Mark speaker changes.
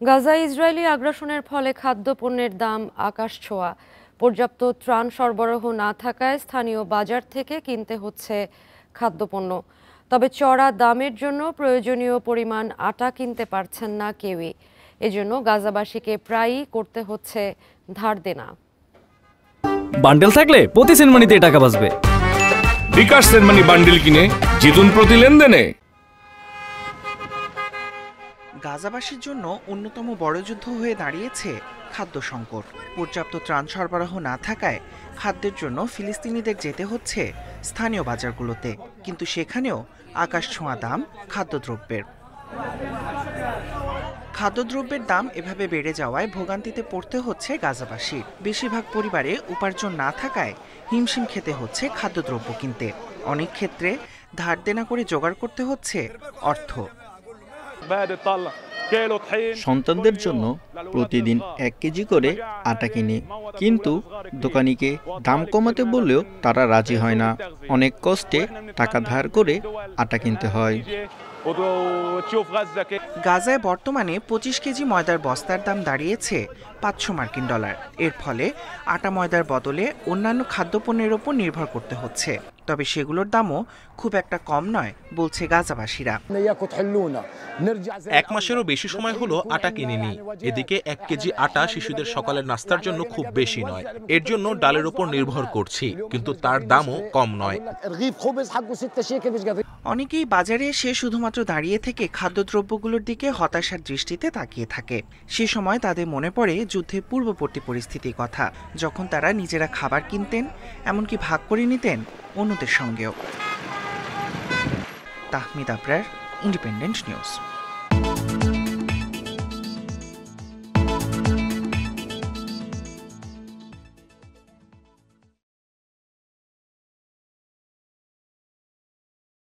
Speaker 1: গাজায় ইসরায়েলি আগ্রাসনের ফলে খাদ্যপণ্যের দাম আকাশছোঁয়া। পর্যাপ্ত ত্রাণ সরবরাহ না থাকায় স্থানীয় বাজার থেকে কিনতে হচ্ছে খাদ্যপণ্য। তবে চড়া দামের জন্য প্রয়োজনীয় পরিমাণ আটা কিনতে পারছেন না কেউই। এজন্য গাজাবাসীকে প্রায়ই করতে হচ্ছে ধার দেনা।
Speaker 2: বান্ডেল থাকলে প্রতি সেনমানিতে টাকা বাঁচবে।
Speaker 3: বিকাশ সেনমানি বান্ডেল কিনে জিতুন প্রতি লেনদেনে।
Speaker 4: গাজাবাসীর জন্য অন্যতম বড় যুদ্ধ হয়ে দাঁড়িয়েছে খাদ্য সংকট। পর্যাপ্ত ত্রাণ সরবরাহ না থাকায় খাদ্যের জন্য ফিলিস্তিনিদের যেতে হচ্ছে স্থানীয় বাজারগুলোতে, কিন্তু সেখানেও আকাশছোঁয়া দাম খাদ্যদ্রব্যের। খাদ্যদ্রব্যের দাম এভাবে বেড়ে যাওয়ায় ভোগান্তিতে পড়তে হচ্ছে গাজাবাসীর। বেশিরভাগ পরিবারে উপার্জন না থাকায় হিমশিম খেতে হচ্ছে খাদ্যদ্রব্য কিনতে। অনেক ক্ষেত্রে ধার দেনা করে জোগাড় করতে হচ্ছে অর্থ।
Speaker 5: সন্তানদের জন্য প্রতিদিন 1 কেজি করে আটা কিনি, কিন্তু দোকানিকে দাম কমাতে বললেও তারা রাজি হয় না। অনেক কষ্টে টাকা ধার করে আটা কিনতে হয়।
Speaker 4: গাজায় বর্তমানে 25 কেজি ময়দার বস্তার দাম দাঁড়িয়েছে $500। এর ফলে আটা ময়দার বদলে অন্যান্য খাদ্যপণ্যের ওপর নির্ভর করতে হচ্ছে। তবে সেগুলোর দামও খুব একটা কম নয় বলছে গাজাবাসীরা।
Speaker 6: 1 মাসেরও বেশি সময় হলো আটা কিনিনি। এদিকে 1 কেজি আটা শিশুদের সকালের নাস্তার জন্য খুব বেশি নয়। এর জন্য ডালের উপর নির্ভর করছি, কিন্তু তার দামও কম নয়।
Speaker 4: অনেকেই বাজারে এসে শুধুমাত্র দাঁড়িয়ে থেকে খাদ্যদ্রব্যগুলোর দিকে হতাশার দৃষ্টিতে তাকিয়ে থাকে। সে সময় তাদের মনে পড়ে যুদ্ধের পূর্ববর্তী পরিস্থিতির কথা, যখন তারা নিজেরা খাবার কিনতেন, এমনকি ভাগ করে নিতেন অন্যদের সঙ্গেও। Tahmid Abrar, independent news.